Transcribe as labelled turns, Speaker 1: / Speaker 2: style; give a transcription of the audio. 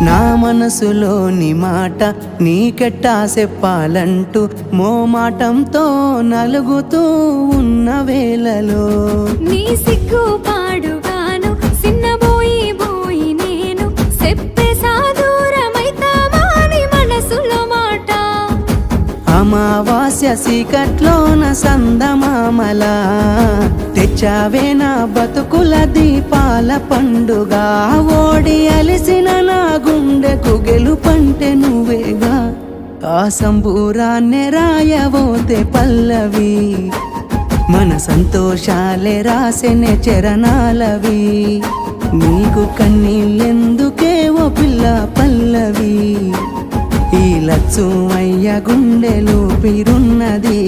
Speaker 1: నా మనసులోని మాట నీకెట్టా చెప్పాలంటూ మోమాటంతో నలుగుతూ ఉన్న వేళలో
Speaker 2: నీ సిగ్గు పాడుగాను సిన్నబోయి బోయి నేను చెప్పేసా దూరమైతామాని మనసులో మాట
Speaker 1: అమావాస్య సీకట్లోన సందమామల తెచ్చావే నా బతుకుల దీపాల పండుగ ఓడి అలిసిన నా గుండెకు గెలుపంటే నువ్వేగా ఆ సంబూరాన్నే రాయవోతే పల్లవి మన సంతోషాలే రాసెనే చరణాలవి నీకు కన్నీళ్ళెందుకే ఓ పిల్ల పల్లవి ఈ లచ్చు అయ్య గుండెలు పిరున్నది